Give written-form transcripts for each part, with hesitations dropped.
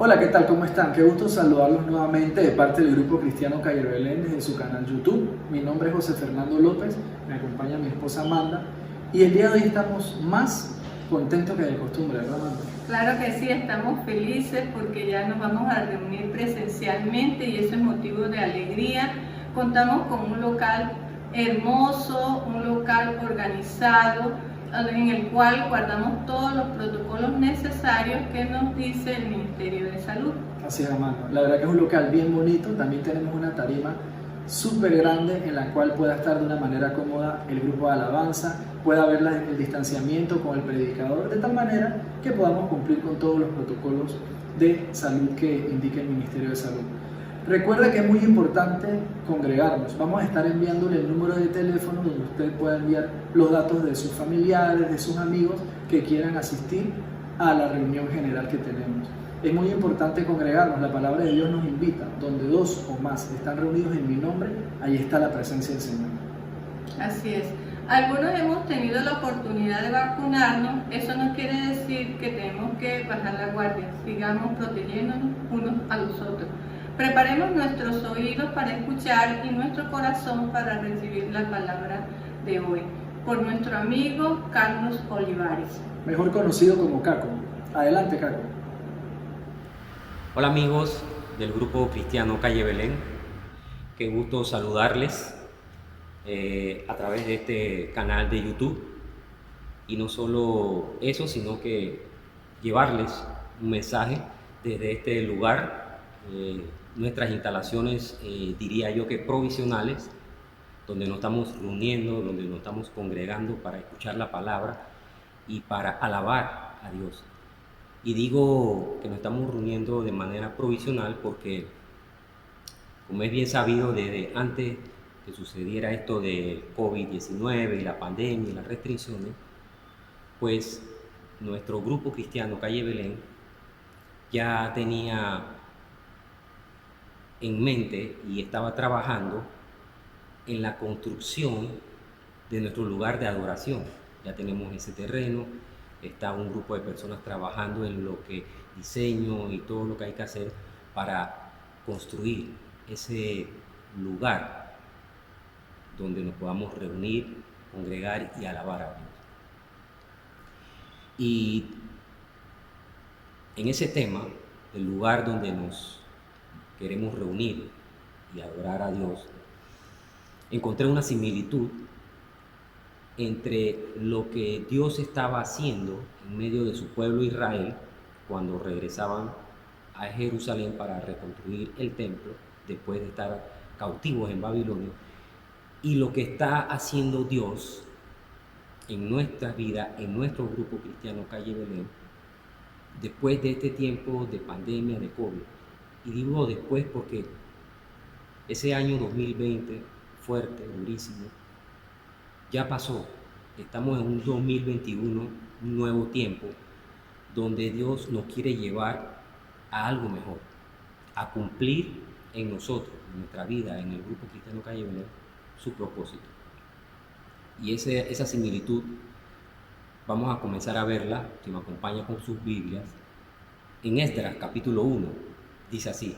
Hola, ¿qué tal? ¿Cómo están? Qué gusto saludarlos nuevamente de parte del Grupo Cristiano Calle Belén desde su canal YouTube. Mi nombre es José Fernando López, me acompaña mi esposa Amanda y el día de hoy estamos más contentos que de costumbre, ¿verdad, Amanda? Claro que sí, estamos felices porque ya nos vamos a reunir presencialmente y eso es motivo de alegría. Contamos con un local hermoso, un local organizado, en el cual guardamos todos los protocolos necesarios que nos dice el Ministerio de Salud. Así es, Amanda. La verdad que es un local bien bonito. También tenemos una tarima súper grande en la cual pueda estar de una manera cómoda el grupo de alabanza, pueda haber el distanciamiento con el predicador, de tal manera que podamos cumplir con todos los protocolos de salud que indique el Ministerio de Salud. Recuerda que es muy importante congregarnos. Vamos a estar enviándole el número de teléfono donde usted pueda enviar los datos de sus familiares, de sus amigos que quieran asistir a la reunión general que tenemos. Es muy importante congregarnos. La palabra de Dios nos invita. Donde dos o más están reunidos en mi nombre, ahí está la presencia del Señor. Así es. Algunos hemos tenido la oportunidad de vacunarnos. Eso no quiere decir que tenemos que bajar la guardia. Sigamos protegiéndonos unos a los otros. Preparemos nuestros oídos para escuchar y nuestro corazón para recibir la palabra de hoy. Por nuestro amigo Carlos Olivares. Mejor conocido como Caco. Adelante, Caco. Hola amigos del Grupo Cristiano Calle Belén. Qué gusto saludarles a través de este canal de YouTube. Y no solo eso, sino que llevarles un mensaje desde este lugar. Nuestras instalaciones, diría yo que provisionales, donde nos estamos reuniendo, donde nos estamos congregando para escuchar la palabra y para alabar a Dios. Y digo que nos estamos reuniendo de manera provisional porque, como es bien sabido, desde antes que sucediera esto del COVID-19 y la pandemia y las restricciones, pues nuestro Grupo Cristiano Calle Belén ya tenía en mente y estaba trabajando en la construcción de nuestro lugar de adoración. Ya tenemos ese terreno, está un grupo de personas trabajando en lo que diseño y todo lo que hay que hacer para construir ese lugar donde nos podamos reunir, congregar y alabar a Dios. Y en ese tema, el lugar donde nos queremos reunir y adorar a Dios, encontré una similitud entre lo que Dios estaba haciendo en medio de su pueblo Israel cuando regresaban a Jerusalén para reconstruir el templo después de estar cautivos en Babilonia, y lo que está haciendo Dios en nuestra vida, en nuestro Grupo Cristiano Calle Belén, después de este tiempo de pandemia, de COVID. Y digo después porque ese año 2020, fuerte, durísimo, ya pasó. Estamos en un 2021, un nuevo tiempo, donde Dios nos quiere llevar a algo mejor, a cumplir en nosotros, en nuestra vida, en el Grupo Cristiano Calle Belén, su propósito. Y esa similitud vamos a comenzar a verla, si me acompaña con sus Biblias, en Esdras capítulo 1. Dice así: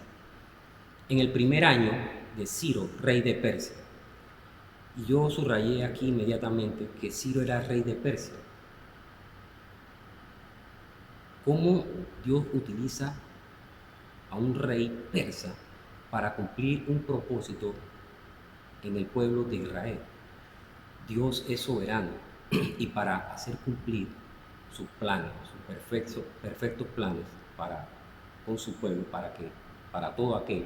en el primer año de Ciro, rey de Persia. Y yo subrayé aquí inmediatamente que Ciro era rey de Persia. cómo Dios utiliza a un rey persa para cumplir un propósito en el pueblo de Israel. Dios es soberano y para hacer cumplir sus planes, sus perfectos planes con su pueblo, para todo aquel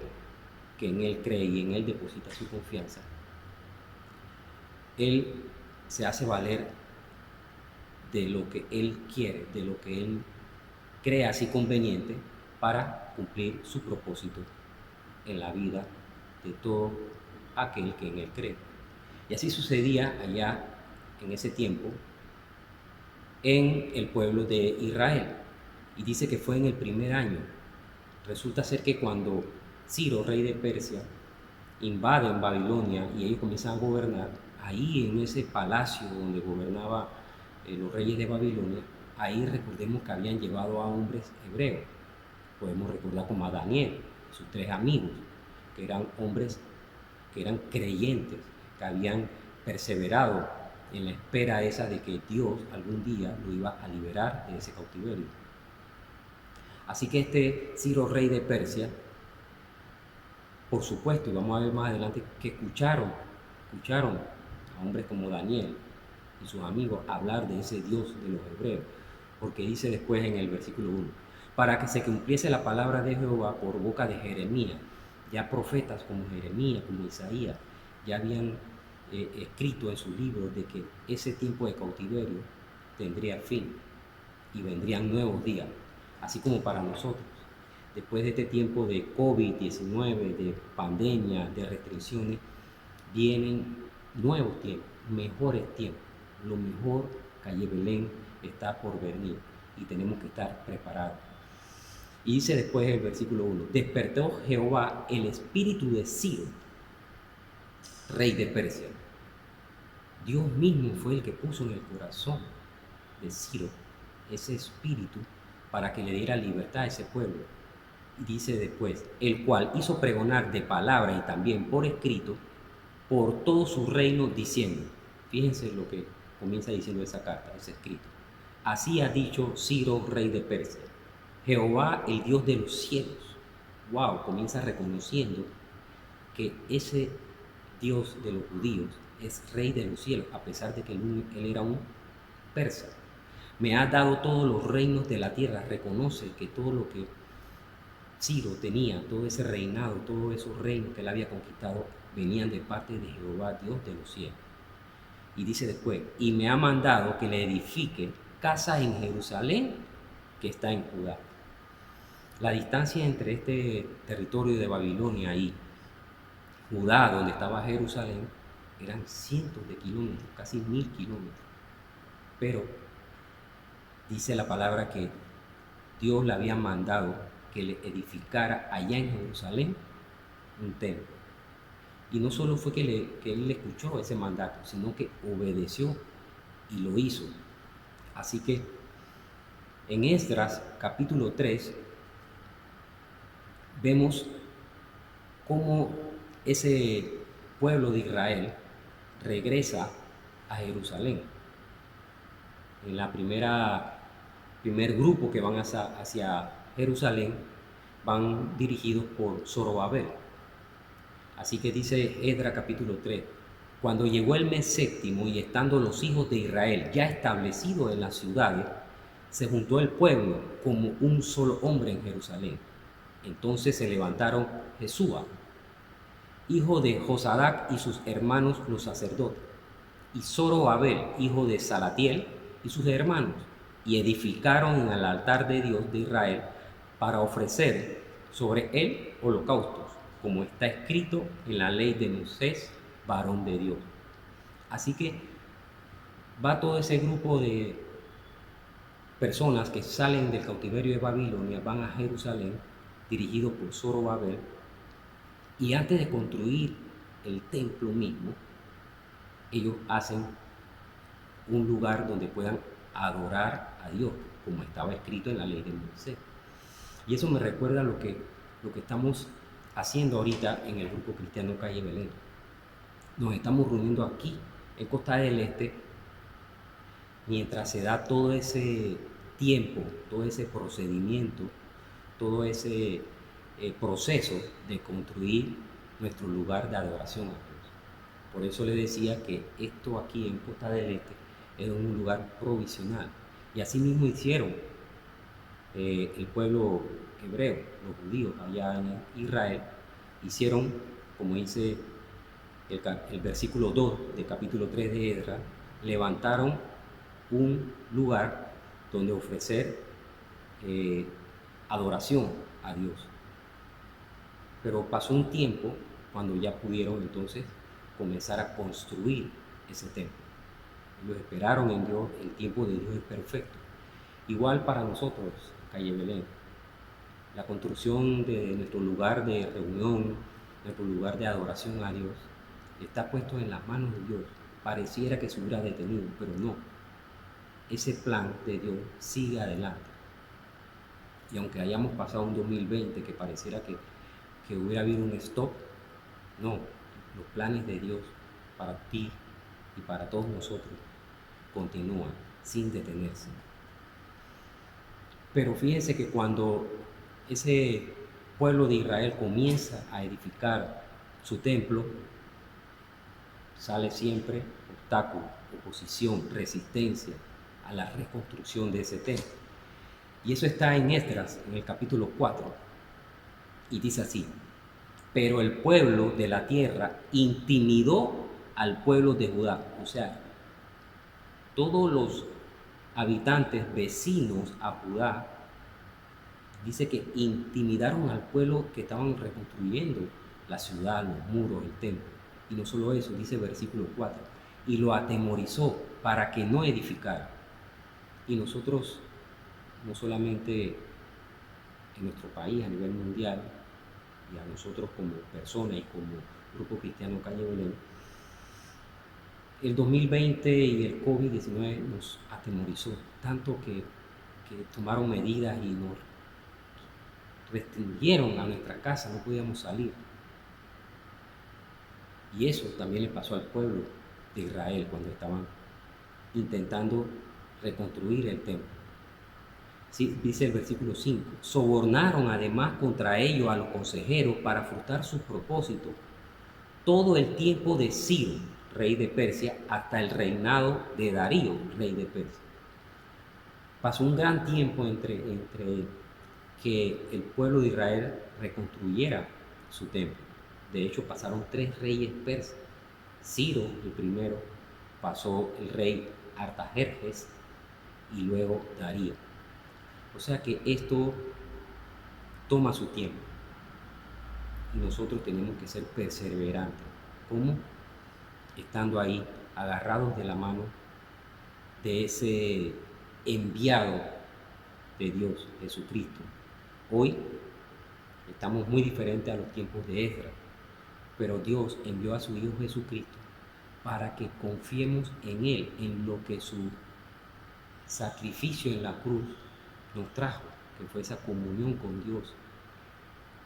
que en Él cree y en Él deposita su confianza, Él se hace valer de lo que Él quiere, de lo que Él cree así conveniente para cumplir su propósito en la vida de todo aquel que en Él cree. Y así sucedía allá en ese tiempo en el pueblo de Israel. Y dice que fue en el primer año. Resulta ser que cuando Ciro, rey de Persia, invade en Babilonia y ellos comienzan a gobernar, ahí en ese palacio donde gobernaban los reyes de Babilonia, ahí recordemos que habían llevado a hombres hebreos. Podemos recordar como a Daniel, sus 3 amigos, que eran hombres que eran creyentes, que habían perseverado en la espera esa de que Dios algún día lo iba a liberar de ese cautiverio. Así que este Ciro, rey de Persia, por supuesto, y vamos a ver más adelante, que escucharon a hombres como Daniel y sus amigos hablar de ese Dios de los hebreos, porque dice después en el versículo 1, para que se cumpliese la palabra de Jehová por boca de Jeremías. Ya profetas como Jeremías, como Isaías, ya habían escrito en sus libros de que ese tiempo de cautiverio tendría fin y vendrían nuevos días, así como para nosotros. Después de este tiempo de COVID-19, de pandemia, de restricciones, vienen nuevos tiempos, mejores tiempos. Lo mejor, Calle Belén, está por venir y tenemos que estar preparados. Y dice después el versículo 1, despertó Jehová el espíritu de Ciro, rey de Persia. Dios mismo fue el que puso en el corazón de Ciro ese espíritu para que le diera libertad a ese pueblo. Y dice después, el cual hizo pregonar de palabra y también por escrito por todo su reino diciendo, fíjense lo que comienza diciendo esa carta, ese escrito. Así ha dicho Ciro, rey de Persia, Jehová, el Dios de los cielos. Wow, comienza reconociendo que ese Dios de los judíos es rey de los cielos, a pesar de que él era un persa. Me ha dado todos los reinos de la tierra. Reconoce que todo lo que Ciro tenía, todo ese reinado, todos esos reinos que él había conquistado, venían de parte de Jehová, Dios de los cielos. Y dice después, y me ha mandado que le edifique casa en Jerusalén, que está en Judá. La distancia entre este territorio de Babilonia y Judá, donde estaba Jerusalén, eran cientos de kilómetros, casi 1000 kilómetros. Pero dice la palabra que Dios le había mandado que le edificara allá en Jerusalén un templo. Y no solo fue que él le escuchó ese mandato, sino que obedeció y lo hizo. Así que en Esdras capítulo 3 vemos cómo ese pueblo de Israel regresa a Jerusalén. En la primer grupo que van hacia Jerusalén van dirigidos por Zorobabel. Así que dice Esdras capítulo 3, cuando llegó el mes séptimo y estando los hijos de Israel ya establecidos en las ciudades, se juntó el pueblo como un solo hombre en Jerusalén. Entonces se levantaron Jesúa, hijo de Josadac, y sus hermanos los sacerdotes, y Zorobabel, hijo de Salatiel, y sus hermanos, y edificaron en el altar de Dios de Israel para ofrecer sobre él holocaustos, como está escrito en la ley de Moisés, varón de Dios. Así que va todo ese grupo de personas que salen del cautiverio de Babilonia, van a Jerusalén, dirigidos por Zorobabel, y antes de construir el templo mismo, ellos hacen un lugar donde puedan adorar a Dios, como estaba escrito en la ley de Moisés. Y eso me recuerda lo que estamos haciendo ahorita en el grupo cristiano Calle Belén. Nos estamos reuniendo aquí en Costa del Este mientras se da todo ese tiempo, todo ese procedimiento, todo ese proceso de construir nuestro lugar de adoración a Dios. Por eso le decía que esto aquí en Costa del Este era un lugar provisional. Y así mismo hicieron el pueblo hebreo, los judíos allá en Israel, hicieron, como dice el versículo 2 del capítulo 3 de Esdras, levantaron un lugar donde ofrecer adoración a Dios. Pero pasó un tiempo cuando ya pudieron entonces comenzar a construir ese templo. Ellos esperaron en Dios, el tiempo de Dios es perfecto. Igual para nosotros, Calle Belén, la construcción de nuestro lugar de reunión, nuestro lugar de adoración a Dios, está puesto en las manos de Dios. Pareciera que se hubiera detenido, pero no. Ese plan de Dios sigue adelante. Y aunque hayamos pasado un 2020 que pareciera que hubiera habido un stop, no, los planes de Dios para ti y para todos nosotros continúan sin detenerse. Pero fíjense que cuando ese pueblo de Israel comienza a edificar su templo, sale siempre obstáculo, oposición, resistencia a la reconstrucción de ese templo. Y eso está en Esdras, en el capítulo 4, y dice así: pero el pueblo de la tierra intimidó al pueblo de Judá. O sea, todos los habitantes vecinos a Judá, dice que intimidaron al pueblo que estaban reconstruyendo la ciudad, los muros, el templo. Y no solo eso, dice el versículo 4, y lo atemorizó para que no edificara. Y nosotros, no solamente en nuestro país, a nivel mundial, y a nosotros como personas y como Grupo Cristiano Calle Belén, el 2020 y el COVID-19 nos atemorizó tanto que tomaron medidas y nos restringieron a nuestra casa, no podíamos salir. Y eso también le pasó al pueblo de Israel cuando estaban intentando reconstruir el templo. Sí, dice el versículo 5, sobornaron además contra ellos a los consejeros para frustrar sus propósitos todo el tiempo de Ciro, rey de Persia, hasta el reinado de Darío, rey de Persia. Pasó un gran tiempo entre que el pueblo de Israel reconstruyera su templo. De hecho, pasaron 3 reyes persas. Ciro, el primero, pasó el rey Artajerjes y luego Darío. O sea que esto toma su tiempo y nosotros tenemos que ser perseverantes. ¿Cómo? Estando ahí, agarrados de la mano de ese enviado de Dios, Jesucristo. Hoy estamos muy diferentes a los tiempos de Esdras, pero Dios envió a su Hijo Jesucristo para que confiemos en Él, en lo que su sacrificio en la cruz nos trajo, que fue esa comunión con Dios,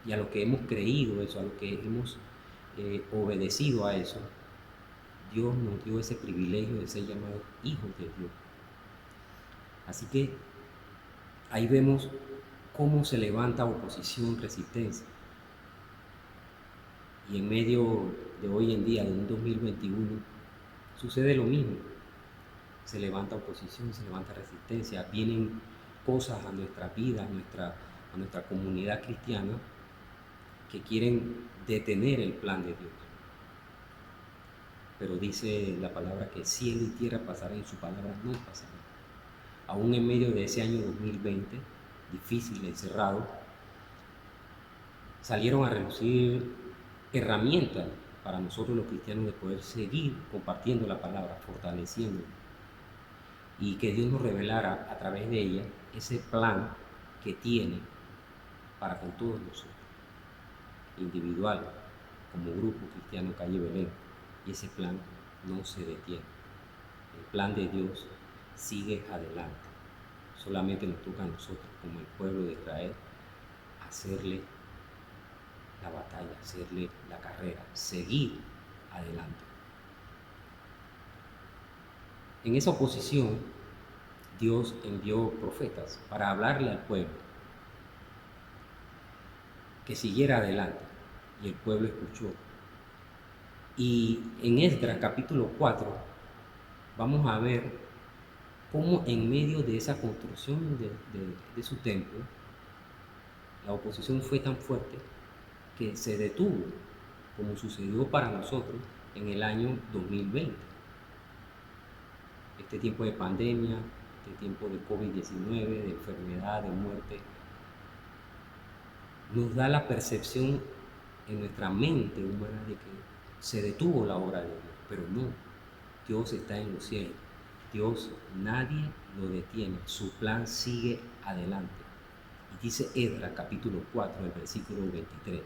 y a lo que hemos creído eso, a lo que hemos obedecido a eso, Dios nos dio ese privilegio de ser llamados hijos de Dios. Así que ahí vemos cómo se levanta oposición, resistencia. Y en medio de hoy en día, de un 2021, sucede lo mismo. Se levanta oposición, se levanta resistencia, vienen cosas a nuestra vida, a nuestra comunidad cristiana, que quieren detener el plan de Dios. Pero dice la palabra que cielo y tierra pasarán y su palabra no pasará. Aún en medio de ese año 2020, difícil, encerrado, salieron a relucir herramientas para nosotros los cristianos de poder seguir compartiendo la palabra, fortaleciéndola. Y que Dios nos revelara a través de ella ese plan que tiene para con todos nosotros, individual, como Grupo Cristiano Calle Belén. Y ese plan no se detiene. El plan de Dios sigue adelante. Solamente nos toca a nosotros, como el pueblo de Israel, hacerle la batalla, hacerle la carrera, seguir adelante. En esa oposición, Dios envió profetas para hablarle al pueblo que siguiera adelante, y el pueblo escuchó. Y en Esdras capítulo 4 vamos a ver cómo en medio de esa construcción de su templo, la oposición fue tan fuerte que se detuvo, como sucedió para nosotros en el año 2020. Este tiempo de pandemia, este tiempo de COVID-19, de enfermedad, de muerte, nos da la percepción en nuestra mente humana de que se detuvo la obra de Dios, pero no, Dios está en los cielos, Dios nadie lo detiene, su plan sigue adelante. Y dice Esdras capítulo 4, el versículo 23.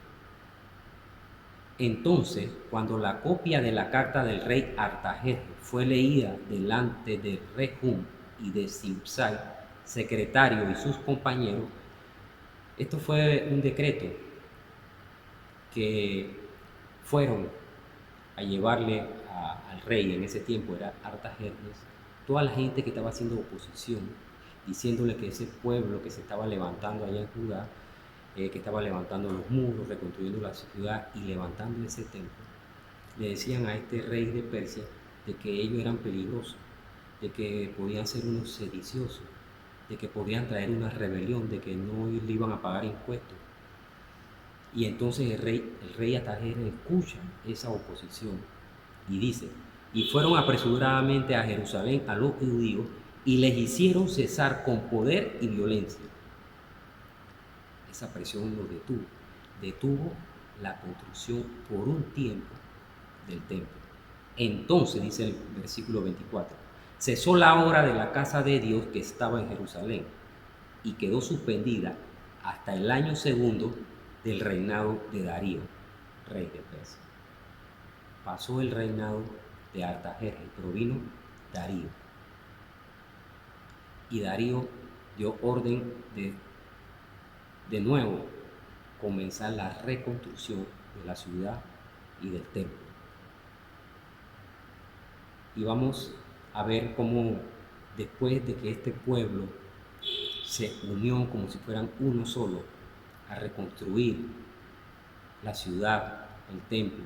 Entonces, cuando la copia de la carta del rey Artajerjes fue leída delante de Rehum y de Simsai, secretario, y sus compañeros, esto fue un decreto que fueron a llevarle al rey, en ese tiempo era Artajerjes, toda la gente que estaba haciendo oposición, diciéndole que ese pueblo que se estaba levantando allá en Judá, que estaba levantando los muros, reconstruyendo la ciudad y levantando ese templo, le decían a este rey de Persia de que ellos eran peligrosos, de que podían ser unos sediciosos, de que podían traer una rebelión, de que no le iban a pagar impuestos. Y entonces el rey Artajerjes escucha esa oposición y dice: y fueron apresuradamente a Jerusalén a los judíos y les hicieron cesar con poder y violencia. Esa presión los detuvo la construcción por un tiempo del templo. Entonces, dice el versículo 24, cesó la obra de la casa de Dios que estaba en Jerusalén y quedó suspendida hasta el año segundo del reinado de Darío, rey de Persia. Pasó el reinado de Artajerjes, pero vino Darío. Y Darío dio orden de nuevo comenzar la reconstrucción de la ciudad y del templo. Y vamos a ver cómo después de que este pueblo se unió como si fueran uno solo a reconstruir la ciudad, el templo,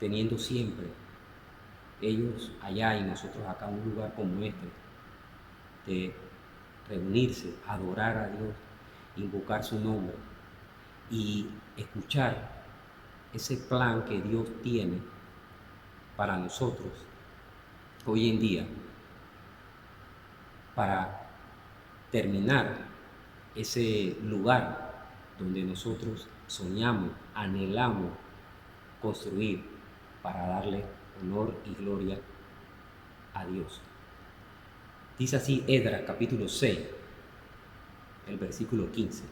teniendo siempre ellos allá y nosotros acá un lugar como este, de reunirse, adorar a Dios, invocar su nombre y escuchar ese plan que Dios tiene para nosotros hoy en día, para terminar ese lugar donde nosotros soñamos, anhelamos construir para darle honor y gloria a Dios. Dice así Esdras capítulo 6, el versículo 15.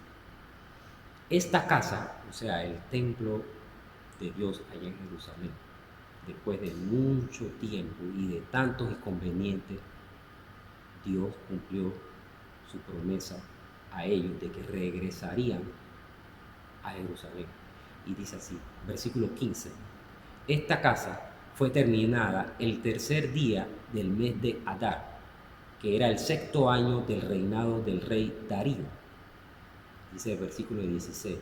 Esta casa, o sea, el templo de Dios allá en Jerusalén, después de mucho tiempo y de tantos inconvenientes, Dios cumplió su promesa a ellos de que regresarían a Jerusalén. Y dice así, versículo 15, esta casa fue terminada el tercer día del mes de Adar, que era el sexto año del reinado del rey Darío. Dice el versículo 16,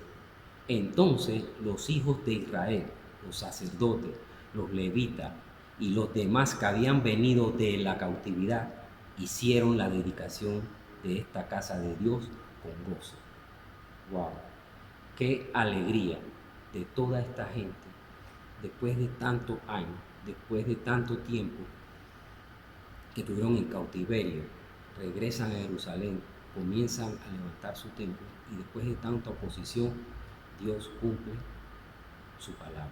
entonces los hijos de Israel, los sacerdotes, los levitas y los demás que habían venido de la cautividad, hicieron la dedicación de esta casa de Dios con gozo. ¡Wow! ¡Qué alegría de toda esta gente! Después de tantos años, después de tanto tiempo que estuvieron en cautiverio, regresan a Jerusalén, comienzan a levantar su templo y después de tanta oposición, Dios cumple su palabra.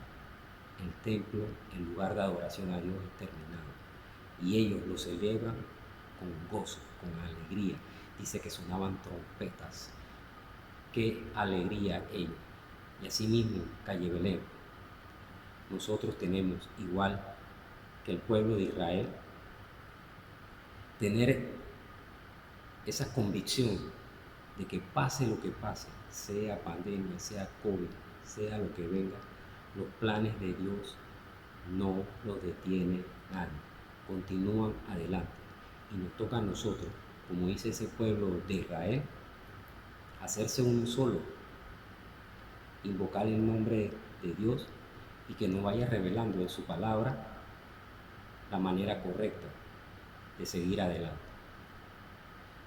El templo, el lugar de adoración a Dios es terminado y ellos lo celebran con gozo, con alegría. Dice que sonaban trompetas. ¡Qué alegría ellos! Y así mismo, Calle Belén, nosotros tenemos, igual que el pueblo de Israel, tener esa convicción de que pase lo que pase, sea pandemia, sea COVID, sea lo que venga, los planes de Dios no los detiene nadie, continúan adelante y nos toca a nosotros como dice ese pueblo de Israel, hacerse uno solo, invocar el nombre de Dios y que no vaya revelando en su palabra la manera correcta de seguir adelante.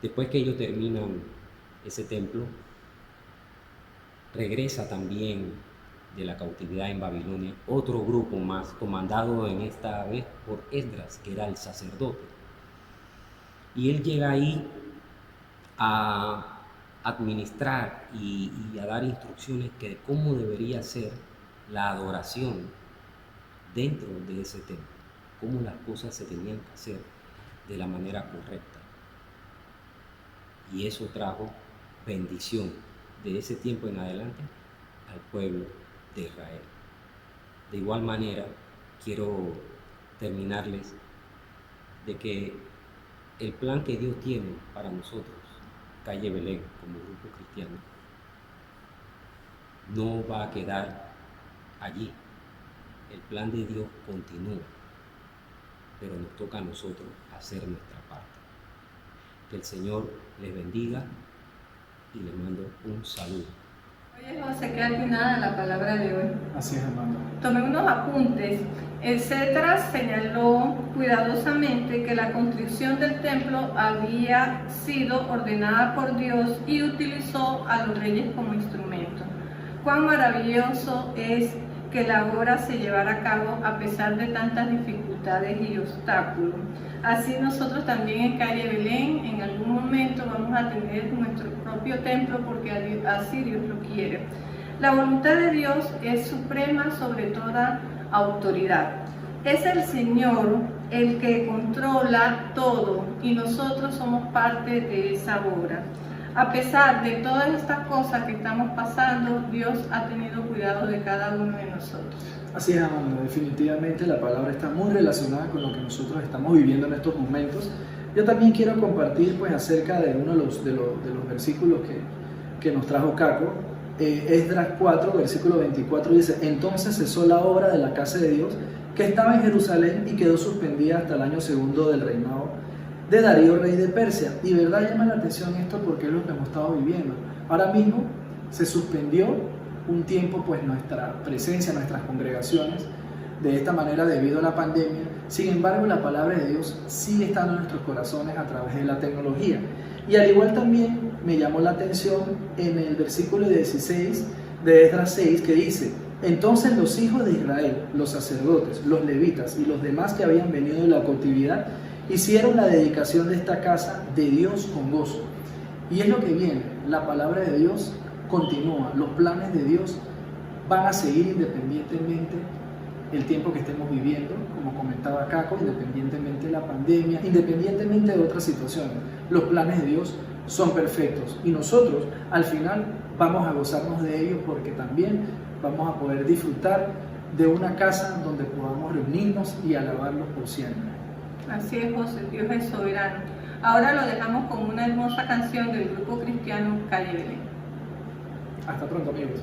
Después que ellos terminan ese templo, regresa también de la cautividad en Babilonia otro grupo más, comandado en esta vez por Esdras, que era el sacerdote. Y él llega ahí a administrar y a dar instrucciones de cómo debería ser la adoración dentro de ese templo, cómo las cosas se tenían que hacer de la manera correcta. Y eso trajo bendición de ese tiempo en adelante al pueblo de Israel. De igual manera, quiero terminarles de que el plan que Dios tiene para nosotros, Calle Belén, como grupo cristiano, no va a quedar allí. El plan de Dios continúa, pero nos toca a nosotros hacer nuestra parte. Que el Señor les bendiga y les mando un saludo. Oye, José, que al final la palabra de hoy. Así es, hermano. Tomé unos apuntes. Esdras señaló cuidadosamente que la construcción del templo había sido ordenada por Dios y utilizó a los reyes como instrumento. Cuán maravilloso es que la obra se llevara a cabo a pesar de tantas dificultades y obstáculos. Así nosotros también en Calle Belén en algún momento vamos a tener nuestro propio templo porque así Dios lo quiere. La voluntad de Dios es suprema sobre toda autoridad. Es el Señor el que controla todo y nosotros somos parte de esa obra. A pesar de todas estas cosas que estamos pasando, Dios ha tenido cuidado de cada uno de nosotros. Así es, Amanda, definitivamente la palabra está muy relacionada con lo que nosotros estamos viviendo en estos momentos. Yo también quiero compartir pues acerca de uno de los versículos que nos trajo Caco. Esdras 4, versículo 24 dice: entonces cesó la obra de la casa de Dios que estaba en Jerusalén y quedó suspendida hasta el año segundo del reinado de Darío, rey de Persia. Y verdad llama la atención esto porque es lo que hemos estado viviendo. Ahora mismo se suspendió un tiempo pues nuestra presencia, nuestras congregaciones, de esta manera debido a la pandemia. Sin embargo, la palabra de Dios sigue estando en nuestros corazones a través de la tecnología. Y al igual también me llamó la atención en el versículo 16 de Esdras 6 que dice: entonces los hijos de Israel, los sacerdotes, los levitas y los demás que habían venido de la cautividad hicieron la dedicación de esta casa de Dios con gozo. Y es lo que viene, la palabra de Dios continúa, los planes de Dios van a seguir independientemente el tiempo que estemos viviendo, como comentaba Caco, independientemente de la pandemia, independientemente de otras situaciones. Los planes de Dios son perfectos y nosotros al final vamos a gozarnos de ellos porque también vamos a poder disfrutar de una casa donde podamos reunirnos y alabarlos por siempre. Así es, José, Dios es soberano. Ahora lo dejamos con una hermosa canción del grupo cristiano Calle Belén. Hasta pronto, amigos.